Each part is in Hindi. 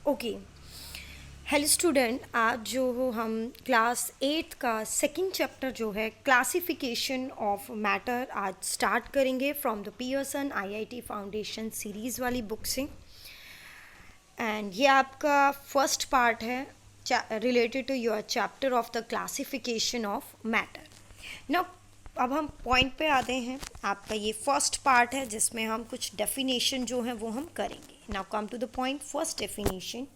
ओके। हेलो स्टूडेंट, आज जो हम क्लास 8 का सेकंड चैप्टर जो है क्लासिफिकेशन ऑफ मैटर आज स्टार्ट करेंगे from the Pearson IIT foundation series वाली बुक से। एंड ये आपका फर्स्ट पार्ट है related to your chapter of the classification of matter. Now अब हम पॉइंट पे आते हैं। आपका ये फर्स्ट पार्ट है जिसमें हम कुछ डेफिनेशन जो है वो हम करेंगे। Now come to the point. First definition: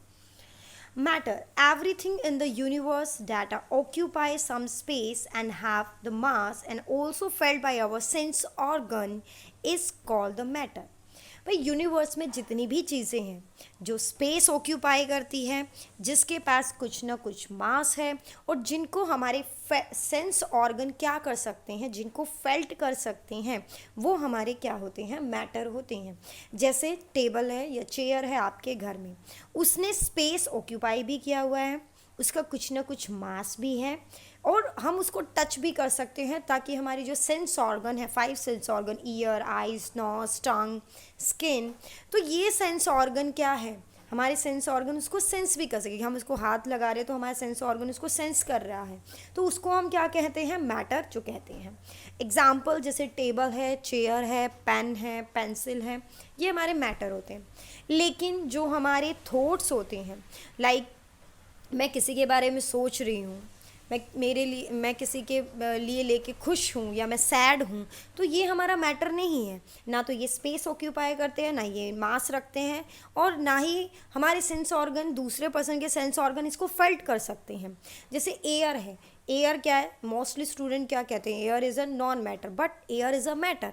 matter, everything in the universe that occupy some space and have the mass and also felt by our sense organ is called the matter। भाई यूनिवर्स में जितनी भी चीज़ें हैं जो स्पेस ऑक्यूपाई करती हैं, जिसके पास कुछ ना कुछ मास है और जिनको हमारे सेंस ऑर्गन क्या कर सकते हैं, जिनको फेल्ट कर सकते हैं, वो हमारे क्या होते हैं, मैटर होते हैं। जैसे टेबल है या चेयर है आपके घर में, उसने स्पेस ऑक्यूपाई भी किया हुआ है, उसका कुछ ना कुछ मास भी है और हम उसको टच भी कर सकते हैं ताकि हमारी जो सेंस ऑर्गन है, 5 sense organ, ear, eyes, nose, tongue, skin, तो ये सेंस ऑर्गन क्या है, हमारे सेंस ऑर्गन उसको सेंस भी कर सके। हम उसको हाथ लगा रहे हैं तो हमारा सेंस ऑर्गन उसको सेंस कर रहा है, तो उसको हम क्या कहते हैं, मैटर जो कहते हैं। एग्जाम्पल जैसे टेबल है, चेयर है, पेन है, पेंसिल है, ये हमारे मैटर होते हैं। लेकिन जो हमारे थॉट्स होते हैं, लाइक मैं किसी के बारे में सोच रही हूँ, मैं किसी के लिए लेके खुश हूँ या मैं सैड हूँ, तो ये हमारा मैटर नहीं है। ना तो ये स्पेस ऑक्यूपाई करते हैं, ना ये मास रखते हैं, और ना ही हमारे सेंस ऑर्गन, दूसरे पर्सन के सेंस ऑर्गन इसको फेल्ट कर सकते हैं। जैसे एयर है, एयर क्या है, मोस्टली स्टूडेंट क्या कहते हैं, air is a non matter, but air is a matter.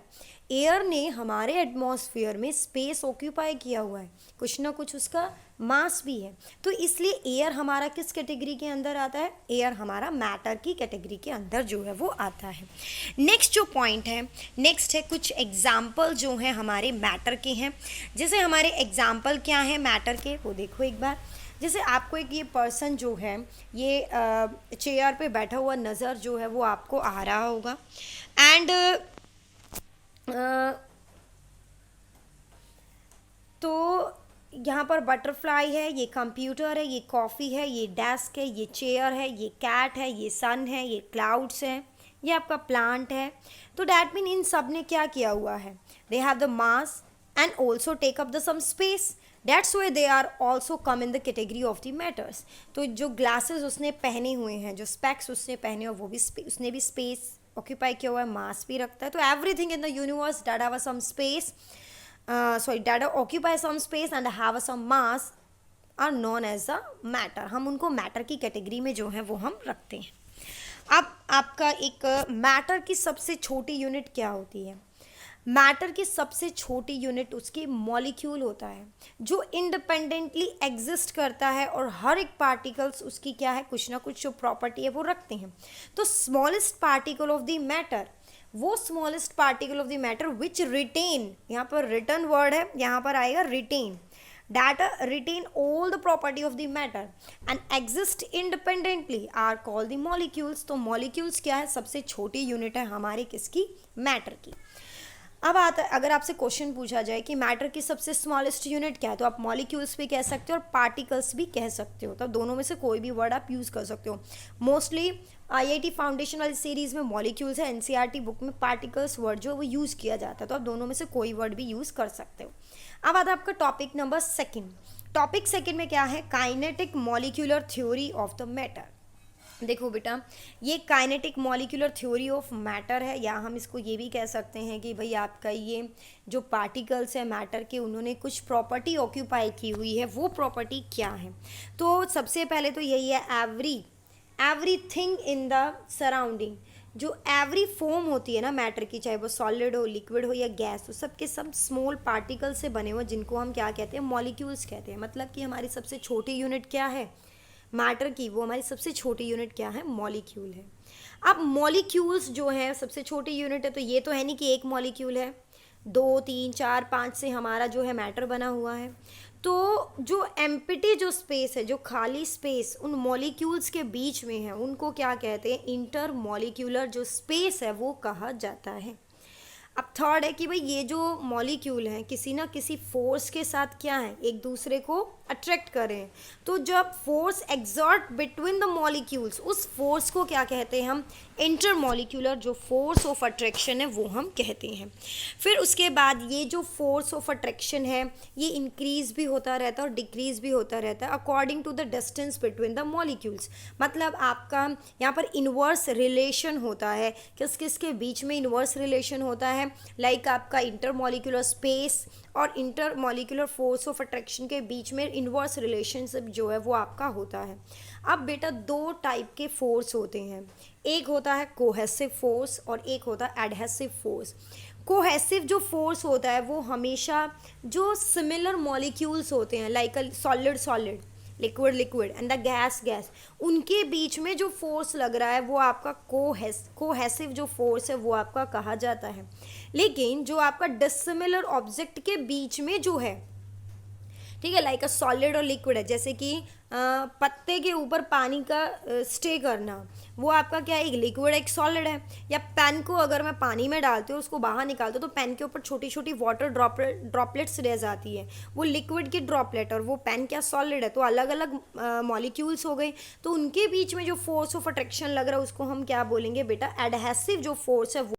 Air ने हमारे एटमॉस्फेयर में स्पेस ऑक्यूपाई किया हुआ है, कुछ ना कुछ उसका मास भी है, तो इसलिए एयर हमारा किस कैटेगरी के अंदर आता है, एयर हमारा मैटर की कैटेगरी के अंदर जो है वो आता है। नेक्स्ट जो पॉइंट है, नेक्स्ट है कुछ एग्जाम्पल जो हैं हमारे मैटर के हैं। जैसे हमारे एग्जाम्पल क्या हैं मैटर के, वो देखो एक बार। जैसे आपको एक ये पर्सन जो है ये चेयर पे बैठा हुआ नज़र जो है वो आपको आ रहा होगा, एंड तो यहाँ पर बटरफ्लाई है, ये कंप्यूटर है, ये कॉफ़ी है, ये डेस्क है, ये चेयर है, ये कैट है, ये सन है, ये क्लाउड्स है, ये आपका प्लांट है। तो डैट मीन इन सब ने क्या किया हुआ है, they have the mass and also take up the some space, that's why they are also come in the category of the matters. तो जो ग्लासेस उसने पहने हुए हैं, जो स्पेक्स उसने पहने हुए, वो भी उसने भी स्पेस ऑक्यूपाई किया हुआ है, मास भी रखता है। तो everything in the universe that have some space that occupy some space and have some mass are known as a matter। हम उनको मैटर की कैटेगरी में जो है वो हम रखते हैं। अब आपका एक मैटर की सबसे छोटी यूनिट क्या होती है, मैटर की सबसे छोटी यूनिट उसकी मॉलिक्यूल होता है, जो इंडिपेंडेंटली एग्जिस्ट करता है और हर एक पार्टिकल्स उसकी क्या है, कुछ ना कुछ जो प्रॉपर्टी है वो रखते हैं। तो smallest particle of the matter, वो smallest particle of the matter which retain, यहाँ पर रिटर्न वर्ड है, यहाँ पर आएगा retain, that retain all the property of the matter and exist independently are called the molecules। तो molecules क्या है, सबसे छोटी यूनिट है हमारी किसकी, मैटर की। अब आता है, अगर आपसे क्वेश्चन पूछा जाए कि मैटर की सबसे स्मॉलेस्ट यूनिट क्या है, तो आप मॉलिक्यूल्स भी कह सकते हो और पार्टिकल्स भी कह सकते हो, तो दोनों में से कोई भी वर्ड आप यूज़ कर सकते हो। मोस्टली आईआईटी फाउंडेशन वाली सीरीज़ में मॉलिक्यूल्स है, एनसीईआरटी बुक में पार्टिकल्स वर्ड जो वो यूज़ किया जाता है, तो आप दोनों में से कोई वर्ड भी यूज़ कर सकते हो। अब आता है आपका topic number second. Topic second में क्या है, kinetic molecular theory of the matter. देखो बेटा, ये kinetic molecular theory of matter है, या हम इसको ये भी कह सकते हैं कि भाई आपका ये जो पार्टिकल्स है मैटर के, उन्होंने कुछ प्रॉपर्टी ऑक्यूपाई की हुई है, वो प्रॉपर्टी क्या है। तो सबसे पहले तो यही है, एवरीथिंग इन द सराउंडिंग, जो एवरी फॉर्म होती है ना मैटर की, चाहे वो सॉलिड हो, लिक्विड हो या गैस हो, सब के सब स्मॉल पार्टिकल से बने हुए, जिनको हम क्या कहते हैं, मॉलिक्यूल्स कहते हैं। मतलब कि हमारी सबसे छोटी यूनिट क्या है मैटर की, वो हमारी सबसे छोटी यूनिट क्या है, मॉलिक्यूल है। अब मॉलिक्यूल्स जो है सबसे छोटी यूनिट है, तो ये तो है नहीं कि एक मॉलिक्यूल है, 2, 3, 4, 5 से हमारा जो है मैटर बना हुआ है। तो जो एम्प्टी जो स्पेस है, जो खाली स्पेस उन मॉलिक्यूल्स के बीच में है, उनको क्या कहते हैं, इंटर मॉलिक्यूलर जो स्पेस है वो कहा जाता है। अब थर्ड है कि भाई ये जो मॉलिक्यूल हैं किसी ना किसी फोर्स के साथ क्या है, एक दूसरे को अट्रैक्ट करें। तो जब force exert between the molecules, उस फोर्स को क्या कहते हैं हम, इंटरमॉलिक्यूलर जो फोर्स ऑफ अट्रैक्शन है वो हम कहते हैं। फिर उसके बाद ये जो फोर्स ऑफ अट्रैक्शन है ये इंक्रीज भी होता रहता है और डिक्रीज भी होता रहता है according to the distance between the molecules. मतलब आपका यहाँ पर इन्वर्स रिलेशन होता है, किस किस के बीच में इन्वर्स रिलेशन होता है, लाइक आपका इंटरमॉलिक्यूलर स्पेस और इंटरमॉलिक्यूलर फोर्स ऑफ अट्रैक्शन के बीच में इन्वर्स रिलेशनशिप जो है वो आपका होता है। अब बेटा दो टाइप के फोर्स होते हैं, एक होता है कोहेसिव फोर्स और एक होता है एडहेसिव फोर्स। कोहेसिव जो फोर्स होता है वो हमेशा जो सिमिलर मॉलिक्यूल्स होते हैं, like a solid solid, liquid liquid and the gas gas, उनके बीच में जो फोर्स लग रहा है वो आपका कोहेसिव जो फोर्स है वो आपका कहा जाता है। लेकिन जो आपका डिसिमिलर ऑब्जेक्ट के बीच में जो है, ठीक है, लाइक अ सॉलिड और लिक्विड है, जैसे कि पत्ते के ऊपर पानी का स्टे करना, वो आपका क्या है, एक लिक्विड एक सॉलिड है। या पेन को अगर मैं पानी में डालती हूँ उसको बाहर निकालती हूँ तो पेन के ऊपर छोटी छोटी वाटर ड्रॉपलेट्स रह जाती है, वो लिक्विड की ड्रॉपलेट और वो पेन क्या सॉलिड है, तो अलग अलग मॉलिक्यूल्स हो गए। तो उनके बीच में जो फोर्स ऑफ अट्रैक्शन लग रहा है उसको हम क्या बोलेंगे बेटा, एडहेसिव जो फोर्स है वो